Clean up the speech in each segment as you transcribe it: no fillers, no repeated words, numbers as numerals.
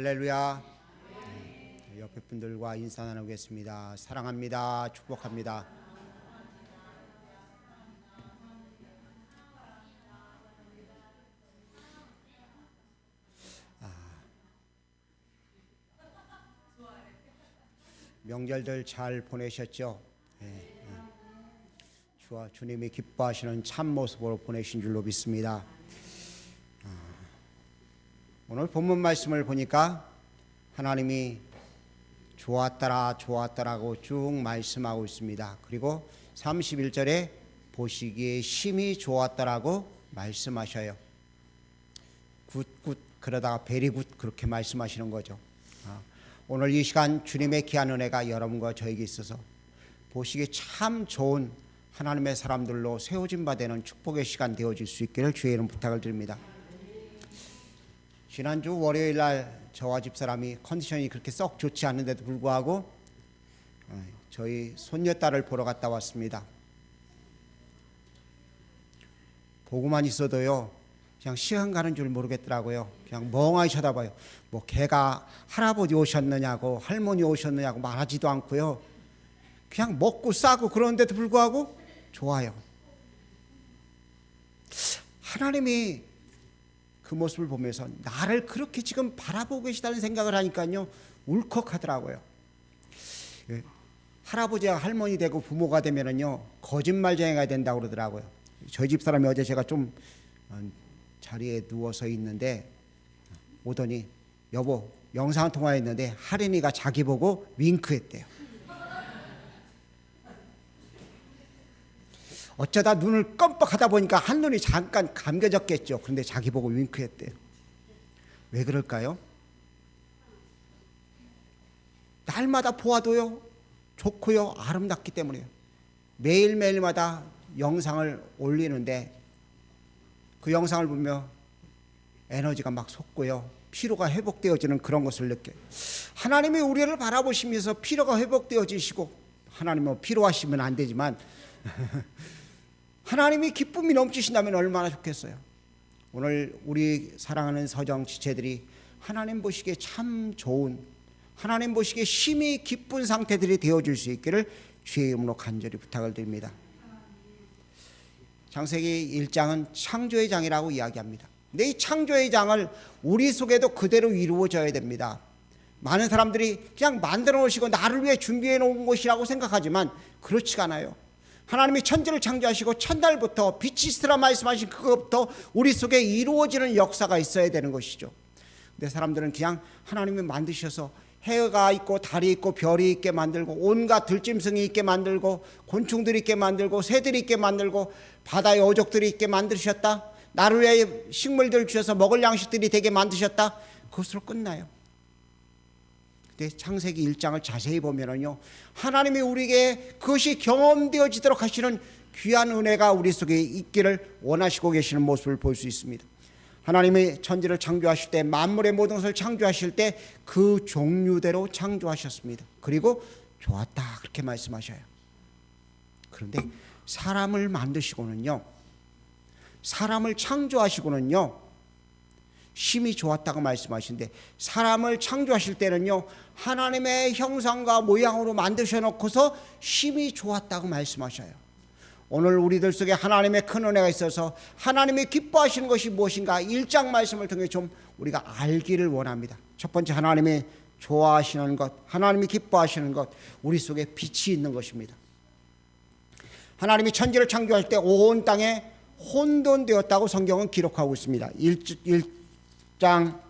할렐루야. 옆에 분들과 인사 나누겠습니다. 사랑합니다. 축복합니다. 명절들 잘 보내셨죠? 주님이 기뻐하시는 참 모습으로 보내신 줄로 믿습니다. 오늘 본문 말씀을 보니까 하나님이 좋았더라고 쭉 말씀하고 있습니다. 그리고 31절에 보시기에 심히 좋았더라고 말씀하셔요. 굿 그러다가 베리 굿 그렇게 말씀하시는 거죠. 오늘 이 시간 주님의 귀한 은혜가 여러분과 저에게 있어서 보시기에 참 좋은 하나님의 사람들로 세워진 바 되는 축복의 시간 되어질 수 있기를 주의 이름 부탁을 드립니다. 지난주 월요일 날 저와 집사람이 컨디션이 그렇게 썩 좋지 않은데도 불구하고 저희 손녀딸을 보러 갔다 왔습니다. 보고만 있어도요 그냥 시간 가는 줄 모르겠더라고요. 그냥 멍하니 쳐다봐요. 뭐 걔가 할아버지 오셨느냐고 할머니 오셨느냐고 말하지도 않고요. 그냥 먹고 싸고 그러는데도 불구하고 좋아요. 하나님이 그 모습을 보면서 나를 그렇게 지금 바라보고 계시다는 생각을 하니까요 울컥하더라고요. 할아버지가 할머니 되고 부모가 되면은요 거짓말쟁이가 된다고 그러더라고요. 저희 집 사람이 어제 제가 좀 자리에 누워서 있는데 오더니 여보 영상 통화했는데 할인이가 자기 보고 윙크했대요. 어쩌다 눈을 껌뻑하다 보니까 한눈이 잠깐 감겨졌겠죠. 그런데 자기 보고 윙크했대요. 왜 그럴까요? 날마다 보아도요 좋고요 아름답기 때문에요. 매일매일마다 영상을 올리는데 그 영상을 보며 에너지가 막 솟고요 피로가 회복되어지는 그런 것을 느껴요. 하나님이 우리를 바라보시면서 피로가 회복되어지시고 하나님은 피로하시면 안 되지만 하나님이 기쁨이 넘치신다면 얼마나 좋겠어요. 오늘 우리 사랑하는 서정 지체들이 하나님 보시기에 참 좋은 하나님 보시기에 심히 기쁜 상태들이 되어줄 수 있기를 주의 이름으로 간절히 부탁을 드립니다. 창세기 1장은 창조의 장이라고 이야기합니다. 근데 이 창조의 장을 우리 속에도 그대로 이루어져야 됩니다. 많은 사람들이 그냥 만들어 놓으시고 나를 위해 준비해 놓은 것이라고 생각하지만 그렇지가 않아요. 하나님이 천지를 창조하시고 첫날부터 빛이 있으라 말씀하신 그것부터 우리 속에 이루어지는 역사가 있어야 되는 것이죠. 근데 사람들은 그냥 하나님이 만드셔서 해가 있고 달이 있고 별이 있게 만들고 온갖 들짐승이 있게 만들고 곤충들이 있게 만들고 새들이 있게 만들고 바다의 어족들이 있게 만드셨다. 나를 위해 식물들을 주셔서 먹을 양식들이 되게 만드셨다. 그것으로 끝나요. 근데 창세기 1장을 자세히 보면은요 하나님이 우리에게 그것이 경험되어지도록 하시는 귀한 은혜가 우리 속에 있기를 원하시고 계시는 모습을 볼 수 있습니다. 하나님이 천지를 창조하실 때 만물의 모든 것을 창조하실 때 그 종류대로 창조하셨습니다. 그리고 좋았다 그렇게 말씀하셔요. 그런데 사람을 만드시고는요 사람을 창조하시고는요 심히 좋았다고 말씀하시는데 사람을 창조하실 때는요 하나님의 형상과 모양으로 만드셔 놓고서 심히 좋았다고 말씀하셔요. 오늘 우리들 속에 하나님의 큰 은혜가 있어서 하나님이 기뻐하시는 것이 무엇인가 1장 말씀을 통해 좀 우리가 알기를 원합니다. 첫 번째 하나님이 좋아하시는 것 하나님이 기뻐하시는 것 우리 속에 빛이 있는 것입니다. 하나님이 천지를 창조할 때 온 땅에 혼돈되었다고 성경은 기록하고 있습니다. 1장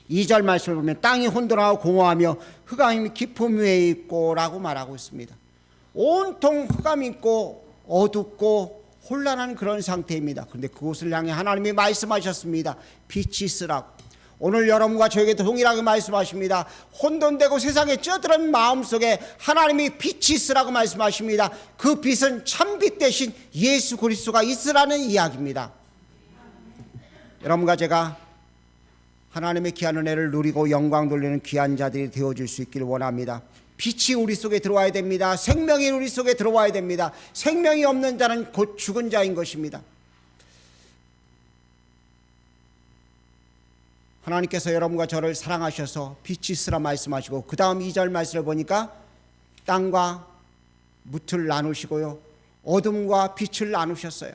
2절 말씀을 보면 땅이 혼돈하고 공허하며 흑암이 깊음 위에 있고 라고 말하고 있습니다. 온통 흑암이 있고 어둡고 혼란한 그런 상태입니다. 그런데 그곳을 향해 하나님이 말씀하셨습니다. 빛이 있으라고. 오늘 여러분과 저에게도 동일하게 말씀하십니다. 혼돈되고 세상에 쩌들은 마음속에 하나님이 빛이 있으라고 말씀하십니다. 그 빛은 참빛 대신 예수 그리스도가 있으라는 이야기입니다. 여러분과 제가 하나님의 귀한 은혜를 누리고 영광 돌리는 귀한 자들이 되어줄 수 있기를 원합니다. 빛이 우리 속에 들어와야 됩니다. 생명이 우리 속에 들어와야 됩니다. 생명이 없는 자는 곧 죽은 자인 것입니다. 하나님께서 여러분과 저를 사랑하셔서 빛이 있으라 말씀하시고 그 다음 2절 말씀을 보니까 땅과 묻을 나누시고요 어둠과 빛을 나누셨어요.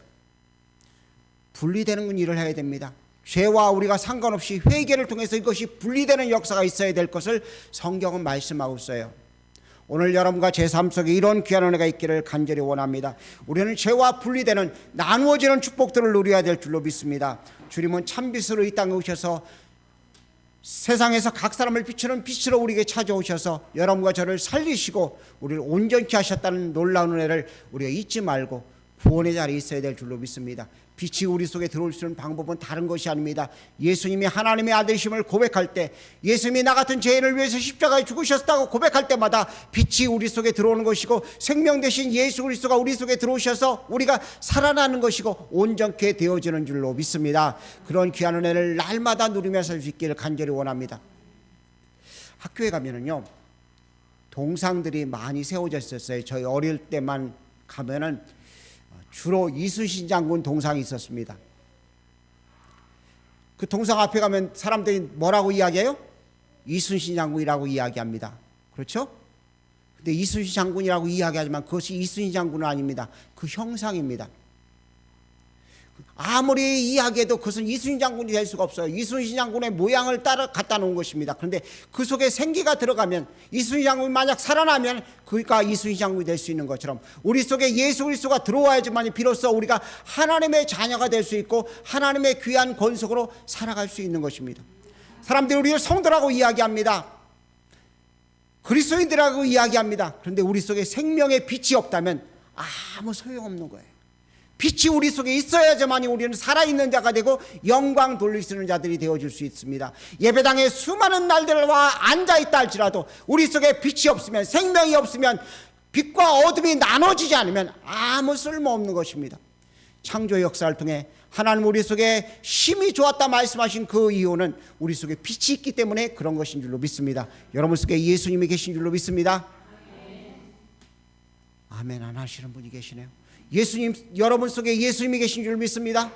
분리되는 일을 해야 됩니다. 죄와 우리가 상관없이 회개를 통해서 이것이 분리되는 역사가 있어야 될 것을 성경은 말씀하고 있어요. 오늘 여러분과 제 삶 속에 이런 귀한 은혜가 있기를 간절히 원합니다. 우리는 죄와 분리되는 나누어지는 축복들을 누려야 될 줄로 믿습니다. 주님은 참빛으로 이 땅에 오셔서 세상에서 각 사람을 비추는 빛으로 우리에게 찾아오셔서 여러분과 저를 살리시고 우리를 온전케 하셨다는 놀라운 은혜를 우리가 잊지 말고 구원의 자리에 있어야 될 줄로 믿습니다. 빛이 우리 속에 들어올 수 있는 방법은 다른 것이 아닙니다. 예수님이 하나님의 아들심을 고백할 때, 예수님이 나 같은 죄인을 위해서 십자가에 죽으셨다고 고백할 때마다 빛이 우리 속에 들어오는 것이고 생명 대신 예수 그리스도가 우리 속에 들어오셔서 우리가 살아나는 것이고 온전케 되어지는 줄로 믿습니다. 그런 귀한 은혜를 날마다 누리며 살 수 있기를 간절히 원합니다. 학교에 가면은요 동상들이 많이 세워져 있었어요. 저희 어릴 때만 가면은 주로 이순신 장군 동상이 있었습니다. 그 동상 앞에 가면 사람들이 뭐라고 이야기해요? 이순신 장군이라고 이야기합니다. 그렇죠? 근데 이순신 장군이라고 이야기하지만 그것이 이순신 장군은 아닙니다. 그 형상입니다. 아무리 이야기해도 그것은 이순신 장군이 될 수가 없어요. 이순신 장군의 모양을 따라 갖다 놓은 것입니다. 그런데 그 속에 생기가 들어가면 이순신 장군이 만약 살아나면 그가 이순신 장군이 될 수 있는 것처럼 우리 속에 예수 그리스도가 들어와야지만 비로소 우리가 하나님의 자녀가 될 수 있고 하나님의 귀한 권속으로 살아갈 수 있는 것입니다. 사람들이 우리를 성도라고 이야기합니다. 그리스도인들이라고 이야기합니다. 그런데 우리 속에 생명의 빛이 없다면 아무 소용없는 거예요. 빛이 우리 속에 있어야지만 우리는 살아있는 자가 되고 영광 돌릴 수 있는 자들이 되어줄 수 있습니다. 예배당에 수많은 날들과 앉아있다 할지라도 우리 속에 빛이 없으면, 생명이 없으면, 빛과 어둠이 나눠지지 않으면 아무 쓸모없는 것입니다. 창조의 역사를 통해 하나님 우리 속에 심히 좋았다 말씀하신 그 이유는 우리 속에 빛이 있기 때문에 그런 것인 줄로 믿습니다. 여러분 속에 예수님이 계신 줄로 믿습니다. 아멘 안 하시는 분이 계시네요. 예수님, 여러분 속에 예수님이 계신 줄 믿습니다.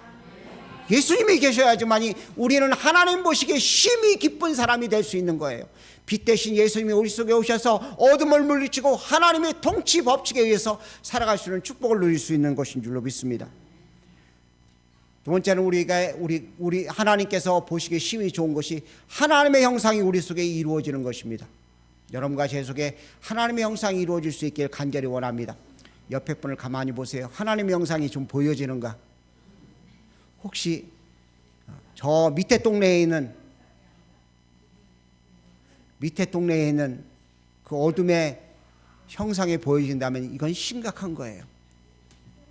예수님이 계셔야지만이 우리는 하나님 보시기에 심히 기쁜 사람이 될 수 있는 거예요. 빛 대신 예수님이 우리 속에 오셔서 어둠을 물리치고 하나님의 통치 법칙에 의해서 살아갈 수 있는 축복을 누릴 수 있는 것인 줄로 믿습니다. 두 번째는 우리 하나님께서 보시기에 심히 좋은 것이 하나님의 형상이 우리 속에 이루어지는 것입니다. 여러분과 제 속에 하나님의 형상이 이루어질 수 있기를 간절히 원합니다. 옆에 분을 가만히 보세요. 하나님의 형상이 좀 보여지는가? 혹시 저 밑에 동네에 있는 그 어둠의 형상이 보여진다면 이건 심각한 거예요.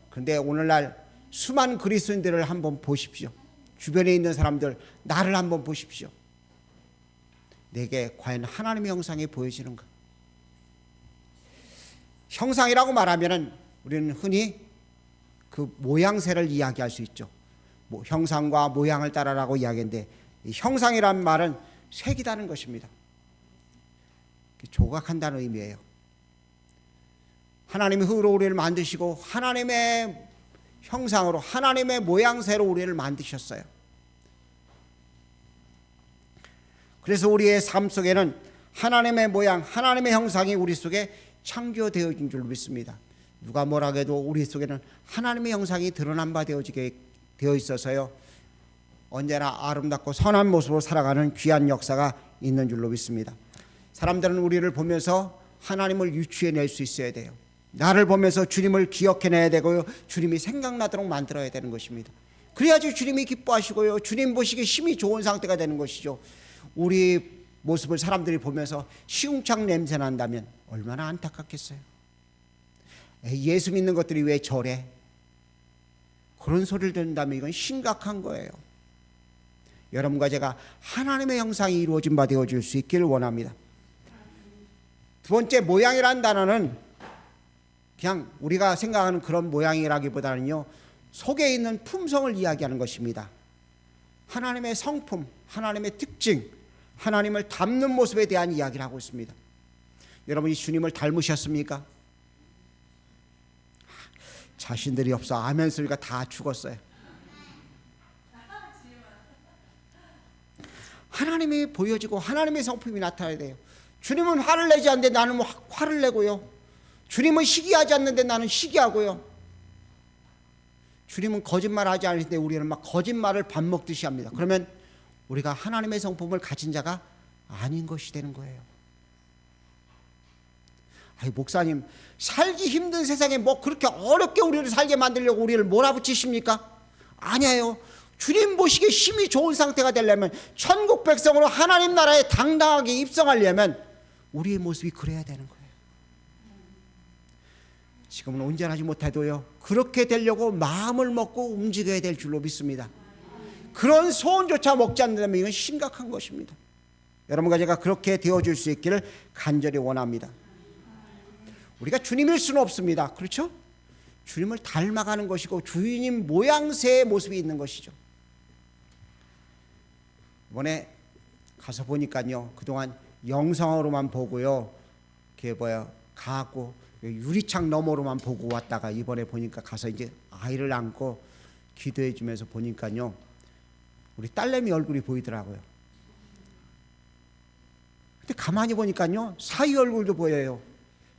그런데 오늘날 수많은 그리스도인들을 한번 보십시오. 주변에 있는 사람들, 나를 한번 보십시오. 내게 과연 하나님의 형상이 보여지는가? 형상이라고 말하면은 우리는 흔히 그 모양새를 이야기할 수 있죠. 형상과 모양을 따라라고 이야기하는데 이 형상이란 말은 색이라는 것입니다. 조각한다는 의미예요. 하나님이 흙으로 우리를 만드시고 하나님의 형상으로 하나님의 모양새로 우리를 만드셨어요. 그래서 우리의 삶 속에는 하나님의 모양, 하나님의 형상이 우리 속에 창조되어진 줄 믿습니다. 누가 뭐라 해도 우리 속에는 하나님의 형상이 드러난 바 되어지게 되어 있어서요. 언제나 아름답고 선한 모습으로 살아가는 귀한 역사가 있는 줄로 믿습니다. 사람들은 우리를 보면서 하나님을 유추해낼 수 있어야 돼요. 나를 보면서 주님을 기억해내야 되고요. 주님이 생각나도록 만들어야 되는 것입니다. 그래야지 주님이 기뻐하시고요. 주님 보시기에 힘이 좋은 상태가 되는 것이죠. 우리 모습을 사람들이 보면서 시궁창 냄새 난다면 얼마나 안타깝겠어요. 예수 믿는 것들이 왜 저래? 그런 소리를 듣는다면 이건 심각한 거예요. 여러분과 제가 하나님의 형상이 이루어진 바 되어줄 수 있기를 원합니다. 두 번째, 모양이라는 단어는 그냥 우리가 생각하는 그런 모양이라기보다는요, 속에 있는 품성을 이야기하는 것입니다. 하나님의 성품, 하나님의 특징, 하나님을 닮는 모습에 대한 이야기를 하고 있습니다. 여러분이 주님을 닮으셨습니까? 자신들이 없어 아멘 소리가 다 죽었어요. 하나님이 보여지고 하나님의 성품이 나타나야 돼요. 주님은 화를 내지 않는데 나는 화를 내고요. 주님은 시기하지 않는데 나는 시기하고요. 주님은 거짓말하지 않으신데 우리는 막 거짓말을 밥 먹듯이 합니다. 그러면 우리가 하나님의 성품을 가진 자가 아닌 것이 되는 거예요. 아이, 목사님, 살기 힘든 세상에 뭐 그렇게 어렵게 우리를 살게 만들려고 우리를 몰아붙이십니까? 아니에요. 주님 보시기에 힘이 좋은 상태가 되려면, 천국 백성으로 하나님 나라에 당당하게 입성하려면 우리의 모습이 그래야 되는 거예요. 지금은 온전하지 못해도요, 그렇게 되려고 마음을 먹고 움직여야 될 줄로 믿습니다. 그런 소원조차 먹지 않는다면 이건 심각한 것입니다. 여러분과 제가 그렇게 되어줄 수 있기를 간절히 원합니다. 우리가 주님일 수는 없습니다. 그렇죠? 주님을 닮아가는 것이고 주님 모양새의 모습이 있는 것이죠. 이번에 가서 보니까요, 그동안 영상으로만 보고요, 그게 가고 유리창 너머로만 보고 왔다가 이번에 보니까 가서 이제 아이를 안고 기도해 주면서 보니까요, 우리 딸내미 얼굴이 보이더라고요. 근데 가만히 보니까요, 사위 얼굴도 보여요.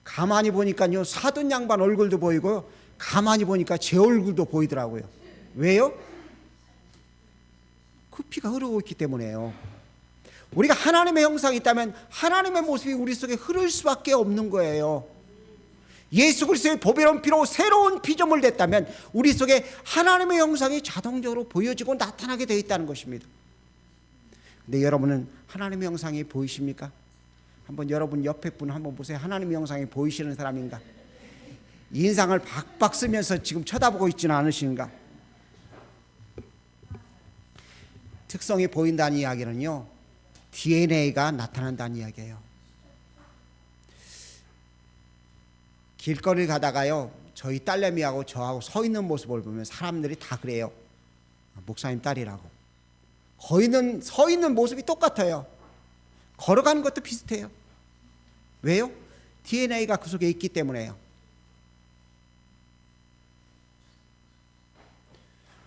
가만히 보니까요, 사돈 양반 얼굴도 보이고요, 가만히 보니까 제 얼굴도 보이더라고요. 왜요? 그 피가 흐르고 있기 때문에요. 우리가 하나님의 형상이 있다면 하나님의 모습이 우리 속에 흐를 수밖에 없는 거예요. 예수 그리스도의 보배로운 피로 새로운 피조물 됐다면 우리 속에 하나님의 형상이 자동적으로 보여지고 나타나게 되어 있다는 것입니다. 근데 여러분은 하나님의 형상이 보이십니까? 한번 여러분 옆에 분 한번 보세요. 하나님의 형상이 보이시는 사람인가? 인상을 박박 쓰면서 지금 쳐다보고 있지는 않으신가? 특성이 보인다는 이야기는요, DNA가 나타난다는 이야기예요. 길거리 가다가요, 저희 딸내미하고 저하고 서 있는 모습을 보면 사람들이 다 그래요. 목사님 딸이라고. 서 있는 모습이 똑같아요. 걸어가는 것도 비슷해요. 왜요? DNA가 그 속에 있기 때문에요.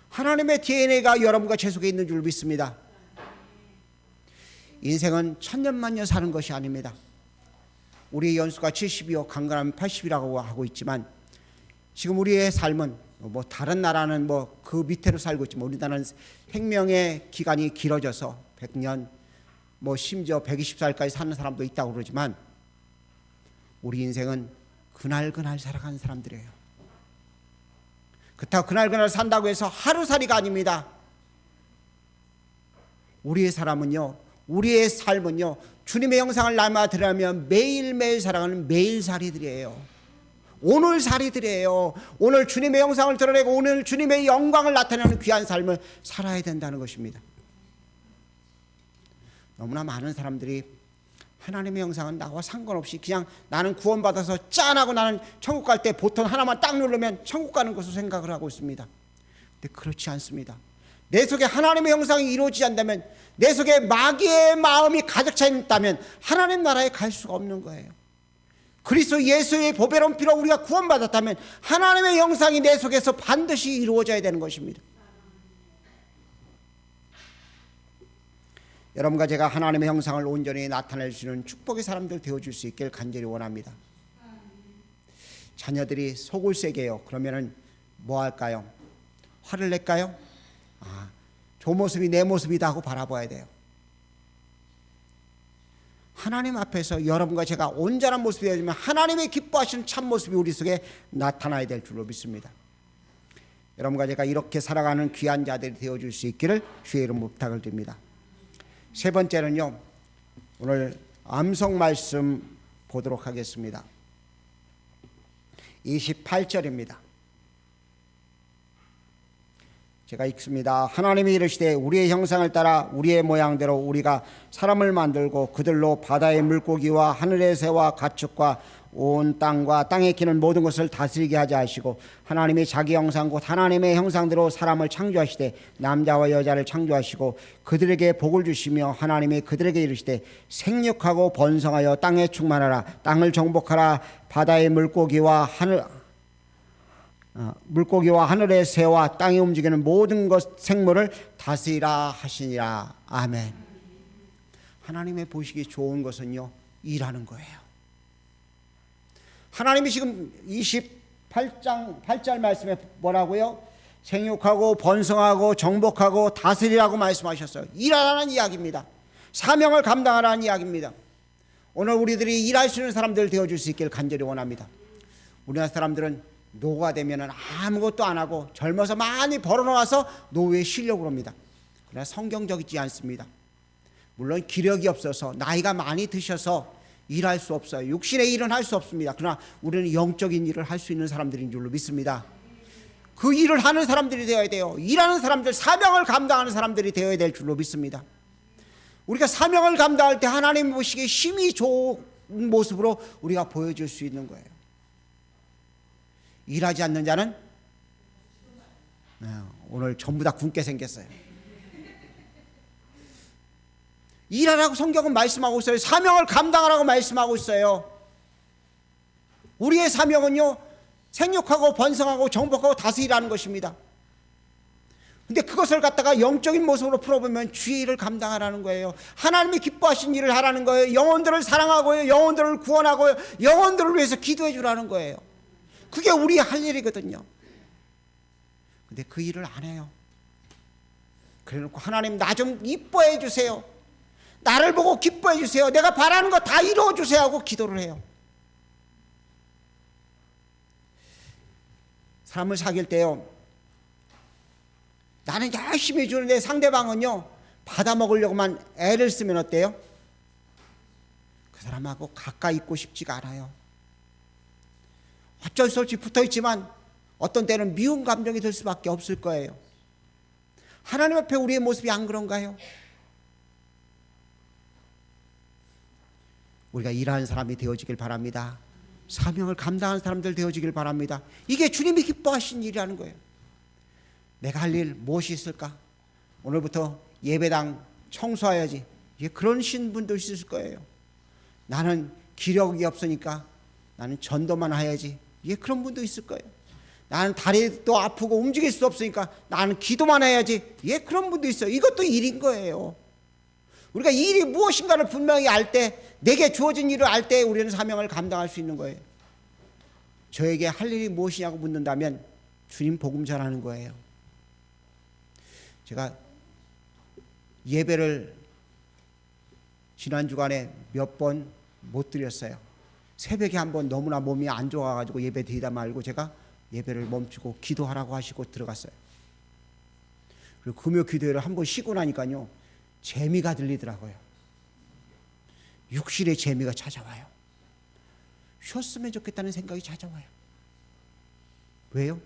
하나님의 DNA가 여러분과 제 속에 있는 줄 믿습니다. 인생은 천년만년 사는 것이 아닙니다. 우리의 연수가 70이요 강건하면 80이라고 하고 있지만, 지금 우리의 삶은 뭐 다른 나라는 뭐 그 밑으로 살고 있지만 우리나라는 생명의 기간이 길어져서 100년, 뭐 심지어 120살까지 사는 사람도 있다고 그러지만, 우리 인생은 그날그날 살아가는 사람들이에요. 그렇다고 그날그날 산다고 해서 하루살이가 아닙니다. 우리의 삶은요, 주님의 형상을 닮아들으려면 매일매일 살아가는 매일살이들이에요. 오늘살이들이에요. 오늘 주님의 형상을 드러내고 오늘 주님의 영광을 나타내는 귀한 삶을 살아야 된다는 것입니다. 너무나 많은 사람들이 하나님의 형상은 나와 상관없이 그냥 나는 구원받아서 짠하고 나는 천국 갈 때 보통 하나만 딱 누르면 천국 가는 것으로 생각을 하고 있습니다. 근데 그렇지 않습니다. 내 속에 하나님의 형상이 이루어지지 않다면, 내 속에 마귀의 마음이 가득 차 있다면 하나님 나라에 갈 수가 없는 거예요. 그리스도 예수의 보배로운 피로 우리가 구원받았다면 하나님의 형상이 내 속에서 반드시 이루어져야 되는 것입니다. 여러분과 제가 하나님의 형상을 온전히 나타낼 수 있는 축복의 사람들 되어줄 수 있길 간절히 원합니다. 자녀들이 속을 세게요. 그러면은 뭐 할까요? 화를 낼까요? 저 모습이 내 모습이다 하고 바라봐야 돼요. 하나님 앞에서 여러분과 제가 온전한 모습이 되어지면 하나님의 기뻐하시는 참 모습이 우리 속에 나타나야 될 줄로 믿습니다. 여러분과 제가 이렇게 살아가는 귀한 자들이 되어줄 수 있기를 주의 이름으로 부탁을 드립니다. 세 번째는요, 오늘 암송 말씀 보도록 하겠습니다. 28절입니다. 제가 읽습니다. 하나님이 이르시되 우리의 형상을 따라 우리의 모양대로 우리가 사람을 만들고 그들로 바다의 물고기와 하늘의 새와 가축과 온 땅과 땅에 기는 모든 것을 다스리게 하자 하시고, 하나님이 자기 형상 곧 하나님의 형상대로 사람을 창조하시되 남자와 여자를 창조하시고 그들에게 복을 주시며, 하나님이 그들에게 이르시되 생육하고 번성하여 땅에 충만하라. 땅을 정복하라. 바다의 물고기와 하늘의 새와 땅에 움직이는 모든 것 생물을 다스리라 하시니라. 아멘. 하나님의 보시기 좋은 것은요, 일하는 거예요. 하나님이 지금 28장 8절 말씀에 뭐라고요? 생육하고 번성하고 정복하고 다스리라고 말씀하셨어요. 일하라는 이야기입니다. 사명을 감당하라는 이야기입니다. 오늘 우리들이 일할 수 있는 사람들 되어줄 수 있기를 간절히 원합니다. 우리나라 사람들은 노가 되면 아무것도 안 하고 젊어서 많이 벌어놓아서 노후에 쉬려고 합니다. 그러나 성경적이지 않습니다. 물론 기력이 없어서 나이가 많이 드셔서 일할 수 없어요. 육신의 일은 할 수 없습니다. 그러나 우리는 영적인 일을 할 수 있는 사람들인 줄로 믿습니다. 그 일을 하는 사람들이 되어야 돼요. 일하는 사람들, 사명을 감당하는 사람들이 되어야 될 줄로 믿습니다. 우리가 사명을 감당할 때 하나님 보시기에 힘이 좋은 모습으로 우리가 보여줄 수 있는 거예요. 일하지 않는 자는 오늘 전부 다 굶게 생겼어요. 일하라고 성경은 말씀하고 있어요. 사명을 감당하라고 말씀하고 있어요. 우리의 사명은요, 생육하고 번성하고 정복하고 다스리라는 것입니다. 근데 그것을 갖다가 영적인 모습으로 풀어보면 주의 일을 감당하라는 거예요. 하나님이 기뻐하신 일을 하라는 거예요. 영혼들을 사랑하고요, 영혼들을 구원하고요, 영혼들을 위해서 기도해 주라는 거예요. 그게 우리의 할 일이거든요. 근데 그 일을 안 해요. 그래놓고 하나님 나 좀 이뻐해 주세요, 나를 보고 기뻐해 주세요, 내가 바라는 거 다 이루어 주세요 하고 기도를 해요. 사람을 사귈 때요, 나는 열심히 해주는데 상대방은요 받아먹으려고만 애를 쓰면 어때요? 그 사람하고 가까이 있고 싶지가 않아요. 어쩔 수 없이 붙어있지만 어떤 때는 미운 감정이 들 수밖에 없을 거예요. 하나님 앞에 우리의 모습이 안 그런가요? 우리가 일하는 사람이 되어지길 바랍니다. 사명을 감당하는 사람들 되어지길 바랍니다. 이게 주님이 기뻐하신 일이라는 거예요. 내가 할 일 무엇이 있을까? 오늘부터 예배당 청소해야지. 그런 분도 있을 거예요. 나는 기력이 없으니까 나는 전도만 해야지. 그런 분도 있을 거예요. 나는 다리도 아프고 움직일 수 없으니까 나는 기도만 해야지. 그런 분도 있어요. 이것도 일인 거예요. 우리가 일이 무엇인가를 분명히 알 때, 내게 주어진 일을 알 때 우리는 사명을 감당할 수 있는 거예요. 저에게 할 일이 무엇이냐고 묻는다면 주님 복음 전하는 거예요. 제가 예배를 지난 주간에 몇 번 못 드렸어요. 새벽에 한 번 너무나 몸이 안 좋아가지고 예배 드리다 말고 제가 예배를 멈추고 기도하라고 하시고 들어갔어요. 그리고 금요 기도회를 한 번 쉬고 나니까요, 재미가 들리더라고요. 육신의 재미가 찾아와요. 쉬었으면 좋겠다는 생각이 찾아와요. 왜요?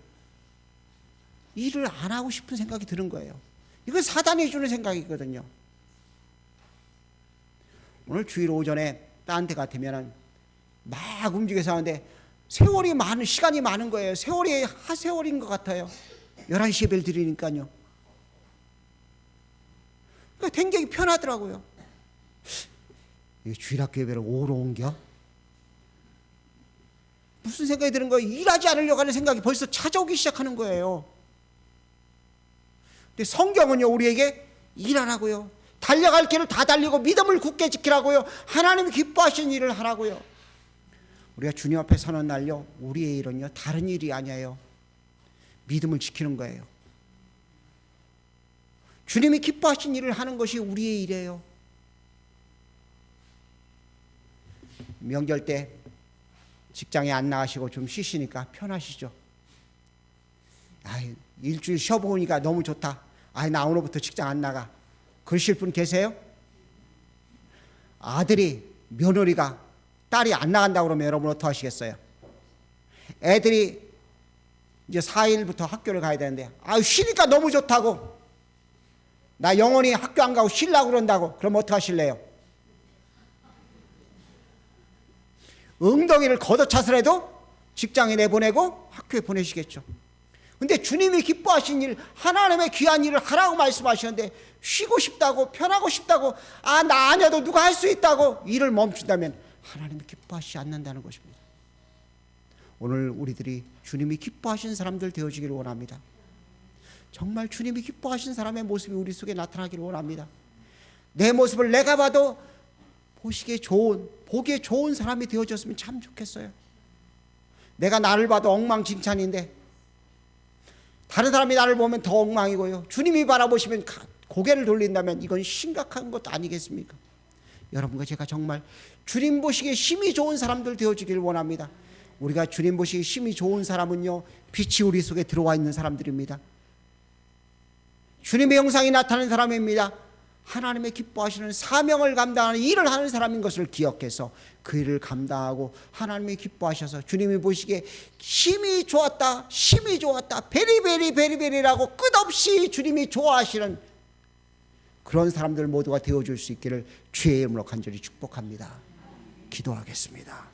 일을 안 하고 싶은 생각이 드는 거예요. 이건 사단이 주는 생각이거든요. 오늘 주일 오전에 딴 데 같으면 막 움직여서 하는데 세월이 많은, 시간이 많은 거예요. 세월이 하세월인 것 같아요. 11시 예배를 드리니까요. 그러니까 굉장히 편하더라고요. 주일학교 예배를 오후로 옮겨? 무슨 생각이 드는 거예요? 일하지 않으려고 하는 생각이 벌써 찾아오기 시작하는 거예요. 근데 성경은요, 우리에게 일하라고요. 달려갈 길을 다 달리고 믿음을 굳게 지키라고요. 하나님이 기뻐하시는 일을 하라고요. 우리가 주님 앞에 서는 날요, 우리의 일은요 다른 일이 아니에요. 믿음을 지키는 거예요. 주님이 기뻐하신 일을 하는 것이 우리의 일이에요. 명절 때 직장에 안 나가시고 좀 쉬시니까 편하시죠? 일주일 쉬어보니까 너무 좋다. 나 오늘부터 직장 안 나가. 그러실 분 계세요? 아들이, 며느리가, 딸이 안 나간다고 그러면 여러분 어떻게 하시겠어요? 애들이 이제 4일부터 학교를 가야 되는데 쉬니까 너무 좋다고, 나 영원히 학교 안 가고 쉬려고 그런다고, 그럼 어떻게 하실래요? 엉덩이를 걷어차서라도 직장에 내보내고 학교에 보내시겠죠. 근데 주님이 기뻐하신 일, 하나님의 귀한 일을 하라고 말씀하시는데 쉬고 싶다고, 편하고 싶다고, 나 아니어도 누가 할 수 있다고 일을 멈춘다면 하나님이 기뻐하시지 않는다는 것입니다. 오늘 우리들이 주님이 기뻐하신 사람들 되어지기를 원합니다. 정말 주님이 기뻐하신 사람의 모습이 우리 속에 나타나기를 원합니다. 내 모습을 내가 봐도 보기에 좋은 사람이 되어줬으면 참 좋겠어요. 내가 나를 봐도 엉망진창인데 다른 사람이 나를 보면 더 엉망이고요. 주님이 바라보시면 고개를 돌린다면 이건 심각한 것 아니겠습니까? 여러분과 제가 정말 주님 보시기에 힘이 좋은 사람들 되어주길 원합니다. 우리가 주님 보시기에 힘이 좋은 사람은요, 빛이 우리 속에 들어와 있는 사람들입니다. 주님의 형상이 나타나는 사람입니다. 하나님의 기뻐하시는 사명을 감당하는 일을 하는 사람인 것을 기억해서 그 일을 감당하고 하나님이 기뻐하셔서 주님이 보시기에 힘이 좋았다, 베리베리라고 끝없이 주님이 좋아하시는 그런 사람들 모두가 되어줄 수 있기를 주의 이름으로 간절히 축복합니다. 기도하겠습니다.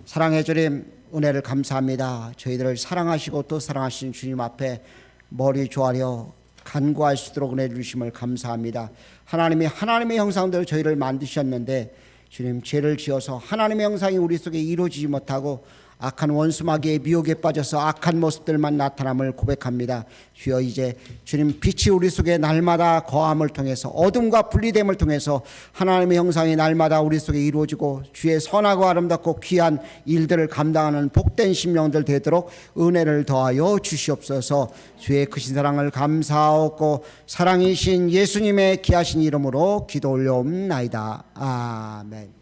사랑의 주님, 은혜를 감사합니다. 저희들을 사랑하시고 또 사랑하시는 주님 앞에 머리 조아려 간구할 수 있도록 은혜 주심을 감사합니다. 하나님이 하나님의 형상대로 저희를 만드셨는데 주님, 죄를 지어서 하나님의 형상이 우리 속에 이루어지지 못하고 악한 원수마귀의 미혹에 빠져서 악한 모습들만 나타남을 고백합니다. 주여, 이제 주님 빛이 우리 속에 날마다 거함을 통해서 어둠과 분리됨을 통해서 하나님의 형상이 날마다 우리 속에 이루어지고 주의 선하고 아름답고 귀한 일들을 감당하는 복된 심령들 되도록 은혜를 더하여 주시옵소서. 주의 크신 사랑을 감사하고 사랑이신 예수님의 귀하신 이름으로 기도 올려옵나이다. 아멘.